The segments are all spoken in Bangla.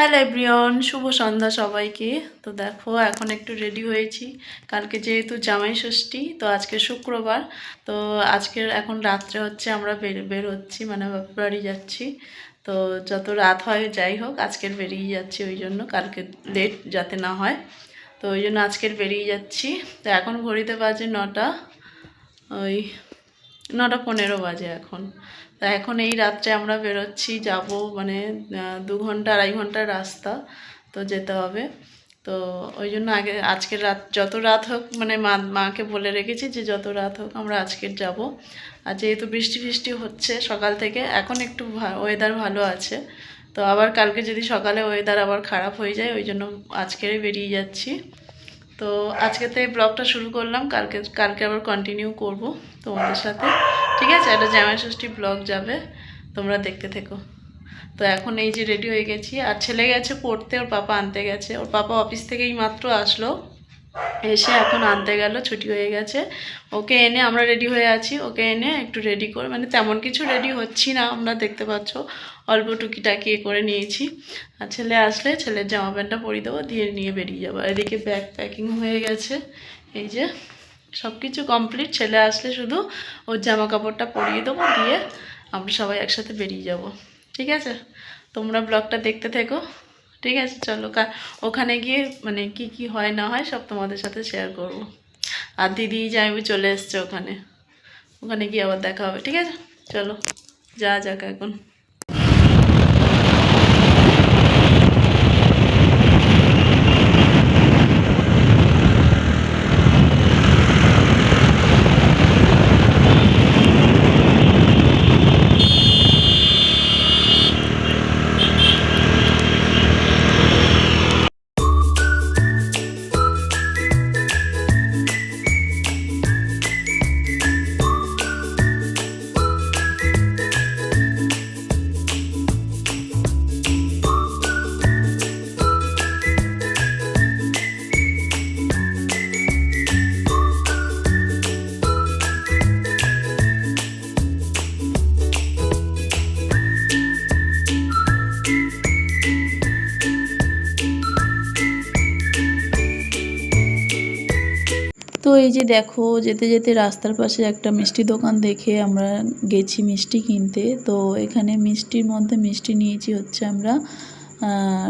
হ্যালো এভরিওয়ান, শুভ সন্ধ্যা সবাইকে। তো দেখো এখন একটু রেডি হয়েছি, কালকে যেহেতু জামাই ষষ্ঠী, তো আজকে শুক্রবার। তো আজকের এখন রাত্রে হচ্ছে আমরা বের হচ্ছি, মানে বাপের বাড়ি যাচ্ছি। তো যত রাত হয় যাই হোক, আজকের বেরিয়ে যাচ্ছি, ওই জন্য কালকে লেট যাতে না হয়, তো ওই জন্য আজকের বেরিয়ে যাচ্ছি। তো এখন ঘড়িতে বাজে ওই 9:15 বাজে এখন। তা এখন এই রাত্রে আমরা বেরোচ্ছি, যাব মানে 2-2.5 ঘন্টার রাস্তা, তো যেতে হবে। তো ওই জন্য আজকের রাত যত রাত হোক, মানে মাকে বলে রেখেছি যে যত রাত হোক আমরা আজকের যাব। আর যেহেতু বৃষ্টি হচ্ছে সকাল থেকে, এখন একটু ওয়েদার ভালো আছে। তো আবার কালকে যদি সকালে ওয়েদার আবার খারাপ হয়ে যায়, ওই জন্য আজকেরই বেরিয়ে যাচ্ছি। তো আজকে তো এই ব্লগটা শুরু করলাম, কালকে আবার কন্টিনিউ করব তোমাদের সাথে, ঠিক আছে? একটা জামাই ষষ্ঠী ব্লগ যাবে, তোমরা দেখতে থেকো। তো এখন এই যে রেডি হয়ে গেছি, আর ছেলে গেছে পড়তে, ওর পাপা আনতে গেছে। ওর পাপা অফিস থেকেই মাত্র আসলো, এসে এখন আনতে গেল, ছুটি হয়ে গেছে। ওকে এনে আমরা রেডি হয়ে আছি, ওকে এনে একটু রেডি করে, মানে তেমন কিছু রেডি হচ্ছি না, আমরা দেখতে পাচ্ছ অল্প টুকিটাকি করে নিয়েছি। আর ছেলে আসলে ছেলের জামা প্যান্টটা পরিয়ে দেবো, দিয়ে নিয়ে বেরিয়ে যাবো। এদিকে ব্যাগ প্যাকিং হয়ে গেছে, এই যে সব কিছু কমপ্লিট। ছেলে আসলে শুধু ওর জামা কাপড়টা পরিয়ে দেবো, দিয়ে আমরা সবাই একসাথে বেরিয়ে যাব, ঠিক আছে? তোমরা ব্লগটা দেখতে থেকো, ঠিক আছে? চলো, ওখানে গিয়ে মানে কি কি হয় না হয় সব তোমাদের সাথে শেয়ার করব। আর দিদি জামাইবু চলে এসছে, ওখানে ওখানে গিয়ে আবার দেখা হবে, ঠিক আছে? চলো যাক এখন। তো এই যে দেখো, যেতে যেতে রাস্তার পাশে একটা মিষ্টি দোকান দেখে আমরা গেছি মিষ্টি কিনতে। তো এখানে মিষ্টির মধ্যে মিষ্টি নিয়েছি হচ্ছে আমরা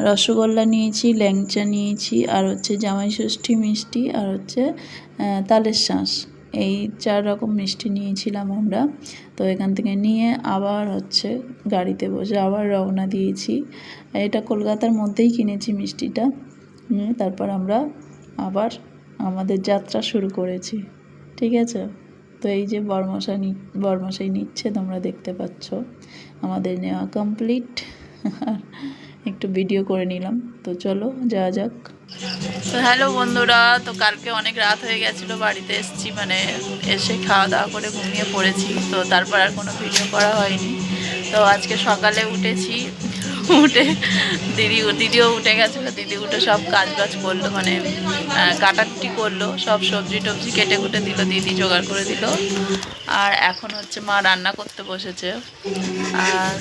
রসগোল্লা নিয়েছি, ল্যাংচা নিয়েছি, আর হচ্ছে জামাই ষষ্ঠী মিষ্টি, আর হচ্ছে তালের শাঁস। এই 4 রকম মিষ্টি নিয়েছিলাম আমরা। তো এখান থেকে নিয়ে আবার হচ্ছে গাড়িতে বসে আবার রওনা দিয়েছি। এটা কলকাতার মধ্যেই কিনেছি মিষ্টিটা। তারপর আমরা আবার আমাদের যাত্রা শুরু করেছি, ঠিক আছে? তো এই যে বরমশাই নিচ্ছে, তোমরা দেখতে পাচ্ছ। আমাদের নেওয়া কমপ্লিট, একটু ভিডিও করে নিলাম। তো চলো যাওয়া যাক। তো হ্যালো বন্ধুরা, তো কালকে অনেক রাত হয়ে গেছিলো, বাড়িতে এসেছি, মানে এসে খাওয়া দাওয়া করে ঘুমিয়ে পড়েছি। তো তারপর আর কোনো ভিডিও করা হয়নি। তো আজকে সকালে উঠেছি, উঠে দিদিও উঠে গেছিলো। দিদি উঠে সব কাজ করলো, মানে কাটাকুটি করলো, সব সবজি টবজি কেটে কুটে দিল, দিদি জোগাড় করে দিল। আর এখন হচ্ছে মা রান্না করতে বসেছে। আর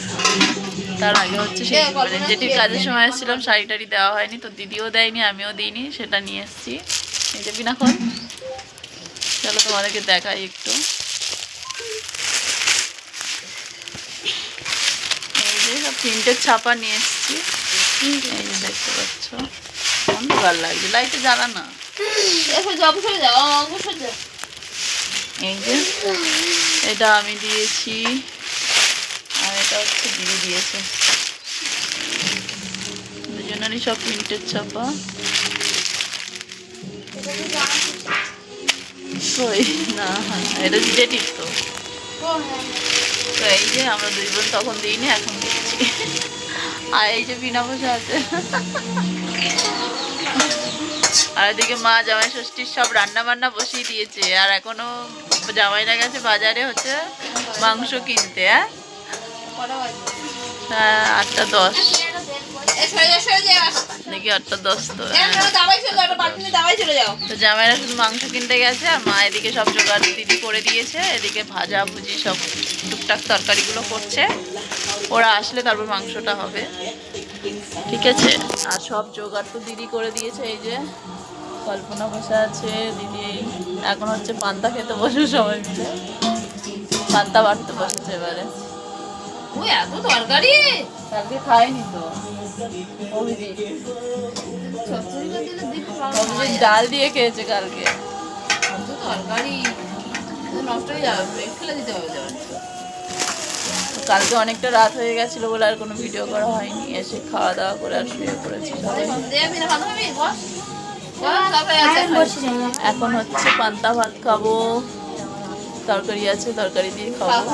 তার আগে হচ্ছে সেই মানে যেটির কাজের সময় এসেছিলাম, শাড়ি টাড়ি দেওয়া হয়নি, তো দিদিও দেয়নি, আমিও দিইনি, সেটা নিয়ে এসেছি। এই যে বিনাখন, চলো তোমাদেরকে দেখাই একটু। এই যে সব প্রিন্টের ছাপা নিয়ে এসেছি, এই যে দেখতে পাচ্ছ। অন্ধকার লাগছে, লাইটে জ্বালা না। এই যে এটা আমি দিয়েছি, আর এটা হচ্ছে দিদি দিয়েছে। দুজনেরই সব প্রিন্টের ছাপা। না, এটা রিলেটিভ তো। তো এই যে আমরা 2 বোন তখন দিইনি, এখন দিচ্ছি। আর এই যে বিনা বসে আছে। আর এদিকে মা জামাই ষষ্ঠীর সব রান্না বান্না বসিয়ে দিয়েছে, আর এখনো জামাইরা গেছে বাজারে হচ্ছে মাংস কিনতে। হ্যাঁ, 8:10 দেখি, 8:10 তো। তো জামাইরা শুধু মাংস কিনতে গেছে, আর মা এদিকে সব জোগাড় দিদি করে দিয়েছে। এদিকে ভাজা ভুজি সব টুকটাক তরকারিগুলো করছে, ওরা আসলে তারপর মাংসটা হবে, ঠিক ঠিক আছে। আর সব জোগাড় তো দিদি করে দিয়েছে। এই যে কল্পনা বসে আছে, দিদি এখন হচ্ছে পান্তা খেতে বসে সবাই মিলে পান্তা বাড়তে বসেছে এবারে। ওই এত তরকারি কালকে খাইনি তো, ডাল দিয়ে খেয়েছে কালকে। এত তরকারি নষ্ট হয়ে যাবে, ফেলে দিতে হবে। কালকে অনেকটা রাত হয়ে গেছিল বলে আর কোনো ভিডিও করা হয়নি। এসে খাওয়া দাওয়া করে আর শুয়ে পড়েছি সবাই। এখন হচ্ছে পান্তা ভাত খাবো, তরকারি আছে তরকারি দিয়ে খাবো।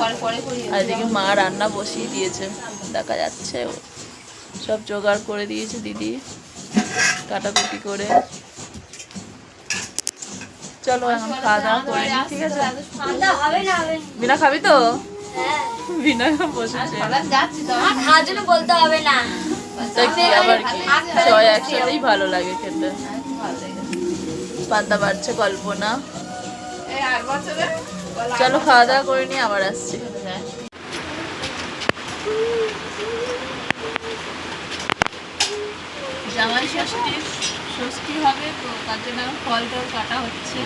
আর এদিকে মা রান্না বসিয়ে দিয়েছে, দেখা যাচ্ছে সব জোগাড় করে দিয়েছে দিদি কাটাকুটি করে। চলো এখন খাওয়া দাওয়া করে নি, ঠিক আছে? বিনা খাবি তো? বিনা বসেছে, বলতে হবে না। আবার কি সবাই একসাথেই ভালো লাগে খেতে। পান্তা বাড়ছে কল্পনা। চলো খাওয়া দাওয়া করে নি, আবার আসছি। জামাই ষষ্ঠী হবে তো, তার জন্য ফল টল কাটা হচ্ছে।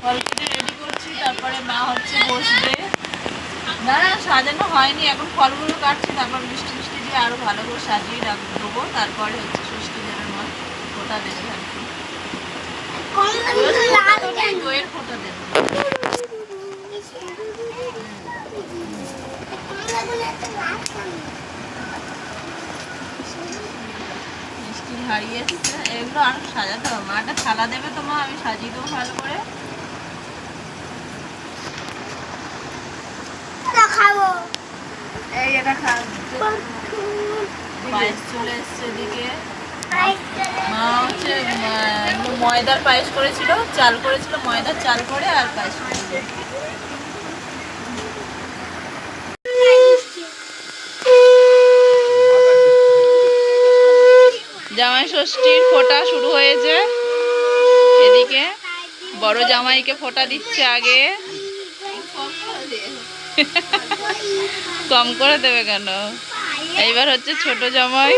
ফল কেটে রেডি করছি, তারপরে মা হচ্ছে বসবে। না সাজানো হয়নি, এখন ফলগুলো কাটছি, তারপর মিষ্টি মিষ্টি দিয়ে আরো ভালো করে সাজিয়ে দেবো। তারপরে হচ্ছে ষষ্ঠী দেবে মা, ফোঁটা দেবে আর কি, দইয়ের ফোঁটা দেবে। মিষ্টির হাড়ি এসছে, এগুলো আরো সাজাতে হবে। মা একটা থালা দেবে তো, মা আমি সাজিয়ে দেবো ভালো করে। পায়েস চলে এসছে এদিকে। মা হচ্ছে ময়দার পায়েস করেছিল, চাল করেছিল, ময়দার চাল করে আর পায়েস করেছিল। জামাই ষষ্ঠীর ফোঁটা শুরু হয়েছে, এদিকে বড় জামাইকে ফোঁটা দিচ্ছে আগে। কম করে দেবে কেন? এইবার হচ্ছে ছোট জামাই।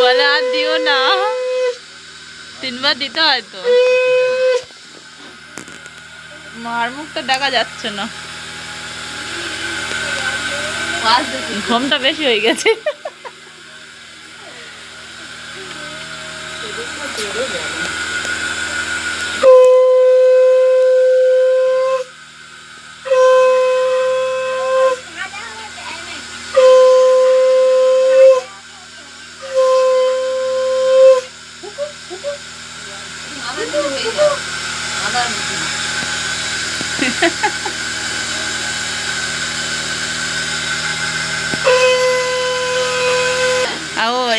বলে আর দিও না, 3 বার দিতে হয় তো। মার মুখটা দেখা যাচ্ছে না, ঘুমটা বেশি হয়ে গেছে।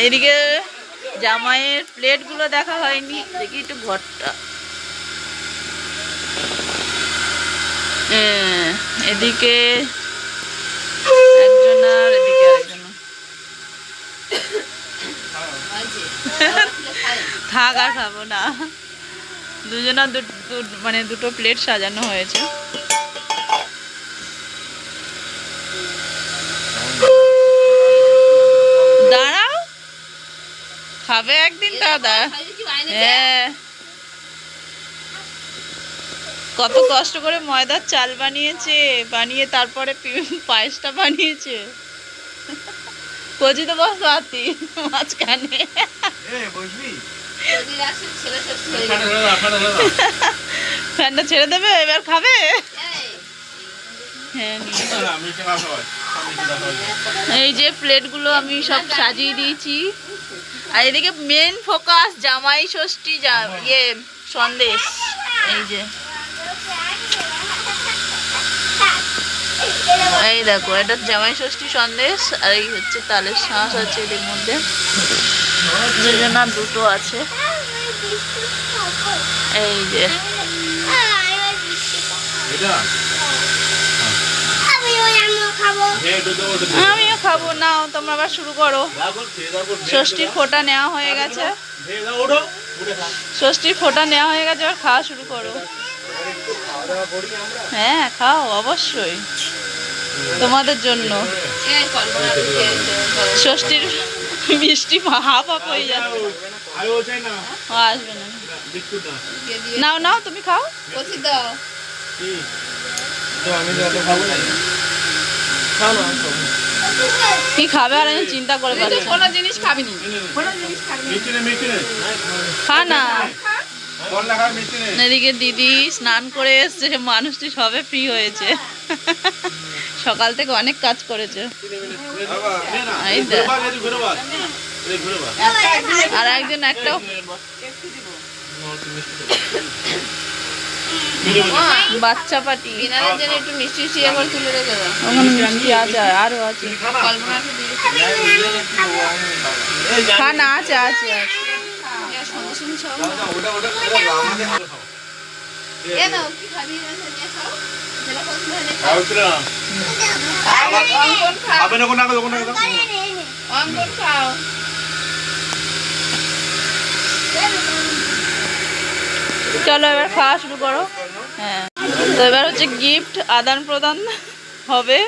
এদিকে জামাইয়ের প্লেটগুলো দেখা হয়নি, দেখি একটু ঘরটা। এদিকে একজন আর এদিকে আরেকজন। থাক আর খাবো না, দুজনা মানে দুটো প্লেট সাজানো হয়েছে। দাঁড়াও, খাবে একদিন দাদা। হ্যাঁ, কত কষ্ট করে ময়দার চাল বানিয়েছে, বানিয়ে তারপরে পায়েসটা বানিয়েছে। কচি তো বস আতি মাঝখানে। ফ্যানটা ছেড়ে দেবে, এবার খাবে। হ্যাঁ, এই যে প্লেটগুলো আমি সব সাজিয়ে দিয়েছি। আর এদিকে মেন ফোকাস জামাই ষষ্ঠী, সন্দেশ। এই যে এই দেখো, এটা জামাই ষষ্ঠী সন্দেশ। আর এই হচ্ছে তালের শাঁস আছে এদের মধ্যে, দুজনা দুটো আছে। এই যে আমিও খাবো। নাও তোমরা আবার শুরু করো। ষষ্ঠীর ফোঁটা নেওয়া হয়ে গেছে, ষষ্ঠীর ফোঁটা নেওয়া হয়ে গেছে, এবার খাওয়া শুরু করো। হ্যাঁ খাও অবশ্যই, তোমাদের জন্য। ষষ্ঠীর মিষ্টি হাফ হাফ হয়ে যাচ্ছে। ও আসবে না, নাও নাও তুমি খাও। কি খাবে আর আমি চিন্তা করে পাচ্ছি না। কোনো জিনিস খাবি না, খা না। এদিকে দিদি স্নান করে এসছে, মানুষটি সবে ফ্রি হয়েছে, সকাল থেকে অনেক কাজ করেছে। এই দেখ। আর একজন একটা বাচ্চা পাটি, বিনারের জন্য একটু মিষ্টি মিষ্টি করে তুলে রেখে দাও। ওখানে মিষ্টি আছে, আরো আছে। কল্পনাকে দিয়ে খা না, আছে আছে আছে। সঙ্গে সঙ্গে সব এ নাও, কি খাবি নিয়ে খাও, যেটা পছন্দ হয় নিয়ে খাও। অঙ্কন খাও, অঙ্কন খাও। চলো এবার খাওয়া শুরু করো। হ্যাঁ, তো এবার হচ্ছে গিফট আদান প্রদান হবে।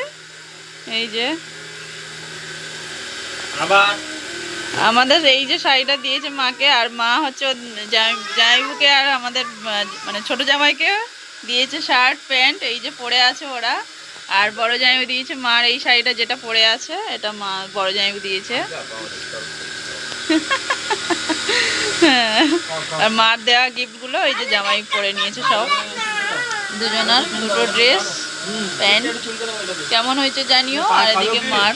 এই যে আমাদের এই যে শাড়িটা দিয়েছে মাকে, আর মা হচ্ছে জামাইবুকে আর আমাদের মানে ছোট জামাইকে দিয়েছে শার্ট প্যান্ট, এই যে পরে আছে ওরা। আর বড় জামাইবু দিয়েছে মার এই শাড়িটা যেটা পরে আছে, এটা মা বড় জামাইবু দিয়েছে। হ্যাঁ, আর মার দেওয়া গিফটগুলো এই যে জামাই পরে নিয়েছে সব, দুজনার দুটো ড্রেস প্যান্ট। কেমন হয়েছে জানিও। আর এদিকে মার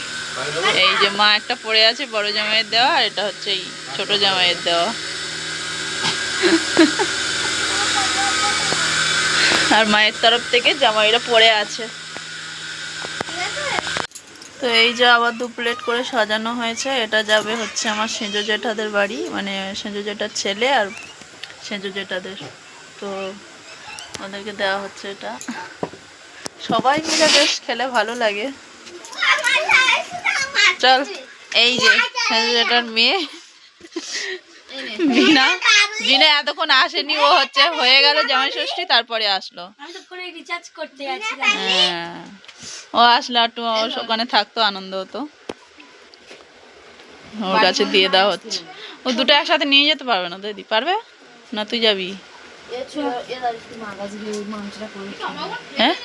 এই যে মা একটা পরে আছে বড় জামাইয়ের দেওয়া, আর এটা হচ্ছে এই ছোট জামাইয়ের দেওয়া। আর মায়ের তরফ থেকে জামাইরা পরে আছে। তো এই যে আবার 2 প্লেট করে সাজানো হয়েছে। এটা যাবে হচ্ছে আমার সেঁজো জেঠাদের বাড়ি, মানে সেঁজো জেঠার ছেলে আর সেঁজো জেঠাদের। তো ওদেরকে দেওয়া হচ্ছে এটা। সবাই মিলে বেশ খেলে ভালো লাগে। চল, এই যে সেঁজো জেঠার মেয়ে বিনা, বিনা এতক্ষণ আসেনি, ও হচ্ছে হয়ে গেল জামাই ষষ্ঠী তারপরে আসলো। হ্যাঁ, ও আসলে একটু ওখানে থাকতো, আনন্দ হতো। ওর কাছে দিয়ে দেওয়া হচ্ছে। ও দুটো একসাথে নিয়ে যেতে পারবে না দিদি? পারবে না? তুই যাবি? হ্যাঁ,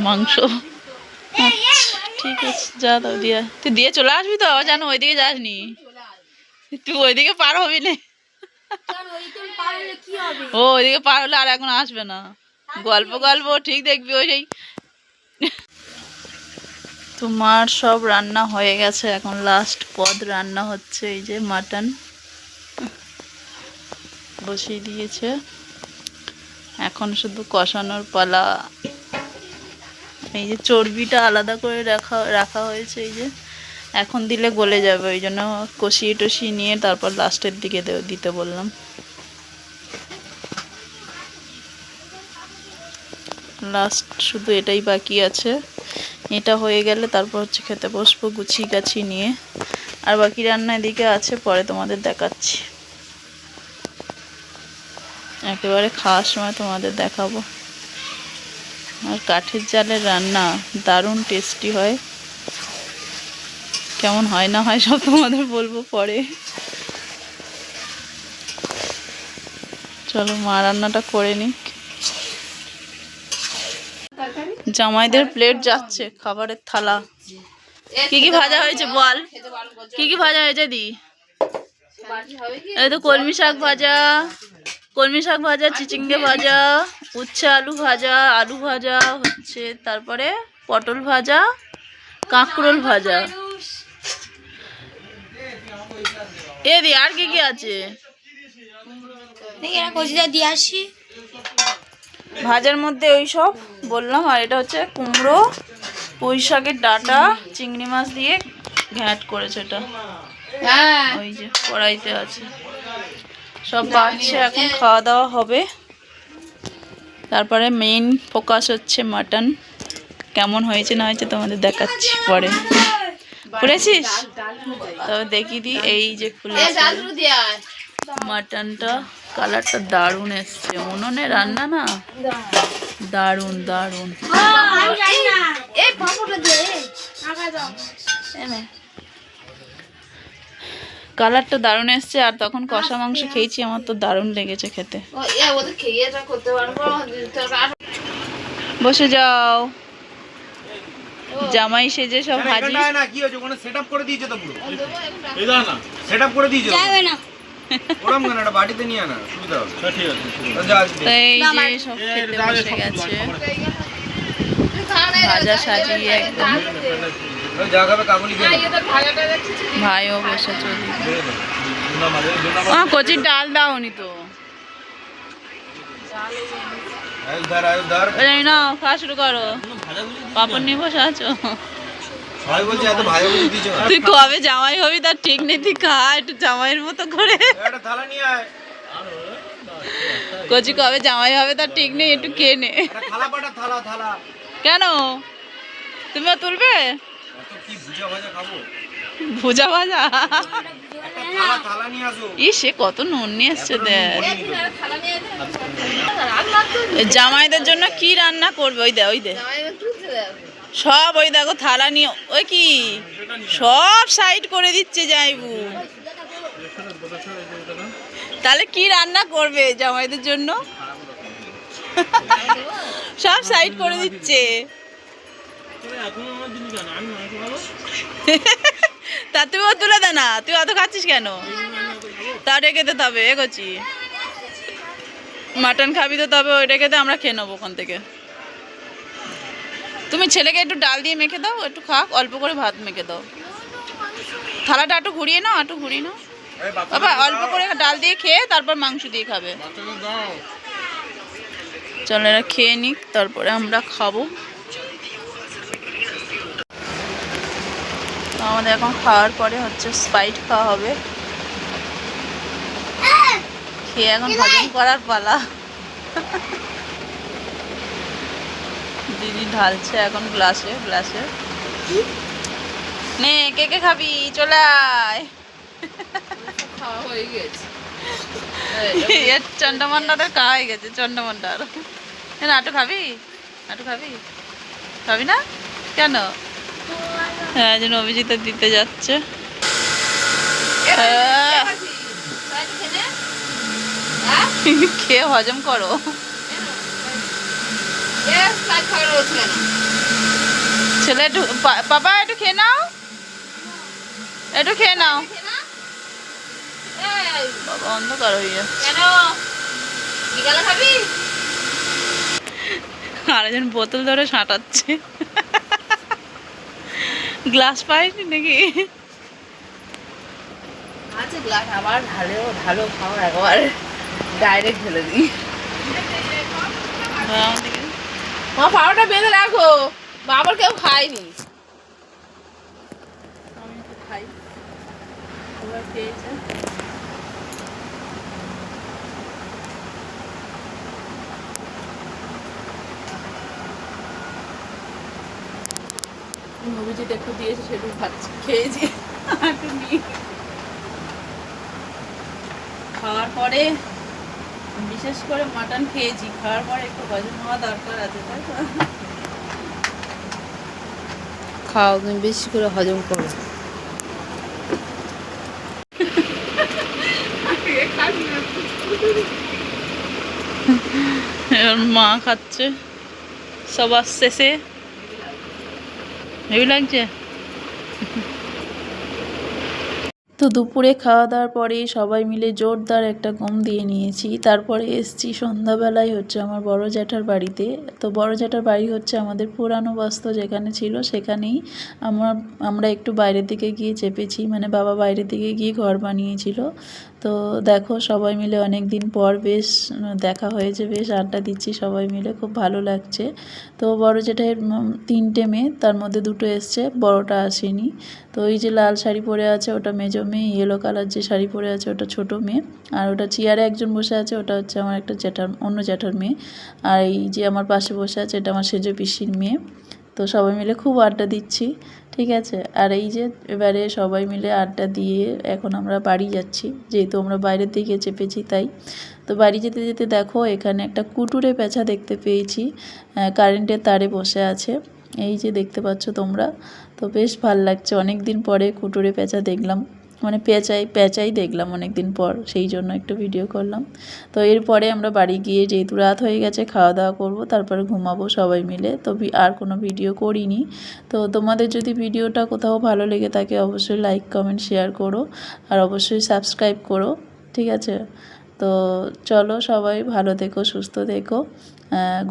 মাংস। ঠিক আছে, যা দাও দিয়া। তুই দিয়ে চলে আসবি তো, জানো ওইদিকে যাসনি, তুই ওইদিকে পার হবি না। ও ওইদিকে পার হলে আর এখন আসবে না। গল্প গল্প ঠিক দেখবি ওই সেই। তোমার সব রান্না হয়ে গেছে, এখন লাস্ট পদ রান্না হচ্ছে। এই যে মাটন বসিয়ে দিয়েছে, এখন শুধু কষানোর পালা। এই যে চর্বিটা আলাদা করে রাখা হয়েছে, এই যে এখন দিলে গলে যাবে, ওই জন্য কষিয়ে টষিয়ে নিয়ে তারপর লাস্টের দিকে দিতে বললাম। লাস্ট শুধু এটাই বাকি আছে, এটা হয়ে গেলে তারপর হচ্ছে খেতে বসবো গুছিয়ে গাছি নিয়ে। আর বাকি রান্না এদিকে আছে, পরে তোমাদের দেখাচ্ছি, একেবারে খাওয়ার সময় তোমাদের দেখাবো। আর কাঠের জালের রান্না দারুণ টেস্টি হয়, কেমন হয় না হয় সব তোমাদের বলবো পরে। চলো মা রান্নাটা করে নিক। জামাইদের প্লেট যাচ্ছে, খাবারের থালা। কি কি ভাজা হয়েছে বল, কি কি ভাজা হয়েছে দি? এই তো কলমি শাক ভাজা, কলমি শাক ভাজা, চিচিঙ্গে ভাজা, উচ্ছে আলু ভাজা, আলু ভাজা হচ্ছে, তারপরে পটল ভাজা, কাঁকরোল ভাজা। এ দি আর কি কি আছে? ভাজার মধ্যে ওই সব বললাম। আর এটা হচ্ছে কুমড়ো, পুঁই শাকের ডাঁটা, চিংড়ি মাছ দিয়ে ঘ্যাঁট করেছে এটা। ওই যে কড়াইতে আছে, সব বাড়ছে, এখন খাওয়া দাওয়া হবে। তারপরে মেইন ফোকাস হচ্ছে মাটন। কেমন হয়েছে না হয়েছে তোমাদের দেখাচ্ছি পরে। খুলেছিস? তো দেখিয়ে দিই, এই যে খুলেছি মাটনটা। কালারটা দারুণ এসছে, উনুনে রান্না না, দারুণ দারুণ। কালারটা দারুণ এসছে, আর তখন কষা মাংস খেয়েছি, আমার তো দারুণ লেগেছে খেতে। বসে যাও, জামাই সেজে সব হাজির। না কি হয়েছে, ওখানে সেটআপ করে দিয়েছে তো পুরো। এই দাও না, সেটআপ করে দিয়েছে। যাবে না। ওরম কেন, এটা বাড়িতে নিয়ে আনা সুবিধা হবে। ঠিক আছে, তো এই যে সব খেতে বসে গেছে, ভাজা সাজিয়ে একদম। জায়গাবে কাবুলি খেয়ে ভাইও বসেছে ওদিকে। কচির ডাল দাওনি তো, জানি না, খাওয়া শুরু করো। পাপড় নিয়ে বসে আছো, সবাই বলছে এত ভালো করে দিয়েছো। তুই কবে জামাই হবি তার ঠিক নেই, তুই খা একটু জামাইয়ের মতো করে। একটা থালা নিয়ে আয়। কচি কবে জামাই হবে তার ঠিক নেই, একটু খেয়ে নে। একটা থালা পাটা, থালা থালা। কেন, তুমিও তুলবে? অত কি ভুজা ভাজা খাবো? ভুজা ভাজা? একটা থালা থালা নিয়ে আসো। সে কত নুন নিয়ে এসছে দেখ। জামাইদের জন্য কি রান্না করবে, ওই দে ওই দে সব, ওই দেখো থালা নিয়ে, ওই কি সব সাইড করে দিচ্ছে যাইবু। তাহলে কি রান্না করবে জামাইদের জন্য? সব সাইড করে দিচ্ছে। তা তুইও তুলে দে না, তুই অত খাচ্ছিস কেন? তা রেখে দে, তবে এগোচ্ছি মাটন খাবি তো, তবে ওই রেখে দে, আমরা খেয়ে নেবো ওখান থেকে। তুমি ছেলেকে একটু ডাল দিয়ে মেখে দাও, একটু খাক, অল্প করে ভাত মেখে দাও। থালাটা একটু ঘুরিয়ে নাও, একটু ঘুরিয়ে নাও বাবা, অল্প করে ডাল দিয়ে খেয়ে তারপর মাংস দিয়ে খাবে। চলো এরা খেয়ে নিক, তারপরে আমরা খাবো। তো আমাদের এখন খাওয়ার পরে হচ্ছে স্প্রাইট খাওয়া হবে, খেয়ে এখন হজম করার পালা। দিদি ঢালছে এখন গ্লাসে গ্লাসে। নে, কে কে খাবি, চলে আয়। খাওয়া হয়ে গেছে। এর চন্ডামন্ডারের খাওয়া হয়ে গেছে, চন্ডামন্ডার। নাটু খাবি, নাটু খাবি, খাবি না কেন? হ্যাঁ, যেন অভিজিৎ দিতে যাচ্ছে। খেয়ে হজম করো। ছেলে একটু, বাবা একটু খেয়ে নাও, একটু খেয়ে নাও। বাবা অন্ধকার হয়ে যাচ্ছে। আরেকজন বোতল ধরে সাঁটাচ্ছে। গ্লাস পাইনি নাকি? আচ্ছা, গ্লাস আবার ঢালো খাও, একবার ডাইরেক্ট ঢেলে দিই। মা পাউডার বেঁধে রাখো, বাবার কেউ খায়নি। আমি তো খাই, ওরা খেয়েছে। অভিজিৎ একটু দিয়েছে, সেটু খাচ্ছি, খেয়েছি একটু নিয়ে। খাওয়ার পরে, বিশেষ করে মাটন খেয়েছি, খাওয়ার পরে একটু হজম হওয়া দরকার আছে, তাই তো? খাও, তুমি বেশি করে হজম করো। এবার মা খাচ্ছে সবার শেষে। হেভি লাগছে। তো দুপুরে খাওয়া দাওয়ার পরে সবাই মিলে জোরদার একটা ঘুম দিয়ে নিয়েছি। তারপরে এসছি সন্ধ্যাবেলায় হচ্ছে আমার বড় জ্যাঠার বাড়িতে। তো বড় জ্যাঠার বাড়ি হচ্ছে আমাদের পুরানো বস্ত্র যেখানে ছিল সেখানেই। আমরা একটু বাইরের দিকে গিয়ে চেপেছি, মানে বাবা বাইরের দিকে গিয়ে ঘর বানিয়েছিল। তো দেখো সবাই মিলে অনেক দিন পর বেশ দেখা হয়েছে, বেশ আড্ডা দিচ্ছি সবাই মিলে, খুব ভালো লাগছে। তো বড় জ্যাঠাইয়ের 3টে মেয়ে, তার মধ্যে 2টো এসছে, বড়টা আসেনি। তো এই যে লাল শাড়ি পরে আছে ওটা মেজো মেয়ে, ইয়েলো কালার যে শাড়ি পরে আছে ওটা ছোট মেয়ে, আর ওটা চেয়ারে একজন বসে আছে ওটা হচ্ছে আমার একটা অন্য জ্যাঠার মেয়ে। আর এই যে আমার পাশে বসে আছে এটা আমার সেজো পিসির মেয়ে। তো সবাই মিলে খুব আড্ডা দিচ্ছি, ঠিক আছে। আর এই যে এবারে সবাই মিলে আড্ডা দিয়ে এখন আমরা বাড়ি যাচ্ছি, যেহেতু আমরা বাইরের দিকে চেপেছি তাই। তো বাড়ি যেতে যেতে দেখো এখানে একটা কুটুরে পেঁচা দেখতে পেয়েছি, কারেন্টের তারে বসে আছে, এই যে দেখতে পাচ্ছ তোমরা। তো বেশ ভাল লাগছে, অনেক দিন পরে কুটুরে পেঁচা দেখলাম, মানে পেঁচাই দেখলাম অনেক দিন পর, সেই জন্য একটু ভিডিও করলাম। তো এরপরে আমরা বাড়ি গিয়ে যেহেতু রাত হয়ে গেছে খাওয়া দাওয়া করবো, তারপরে ঘুমাবো সবাই মিলে। তো আর কোনো ভিডিও করিনি। তো তোমাদের যদি ভিডিওটা কোথাও ভালো লেগে থাকে অবশ্যই লাইক কমেন্ট শেয়ার করো, আর অবশ্যই সাবস্ক্রাইব করো, ঠিক আছে। তো চলো সবাই ভালো থেকো, সুস্থ থেকো,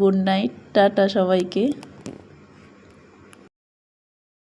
গুড নাইট, টাটা সবাইকে।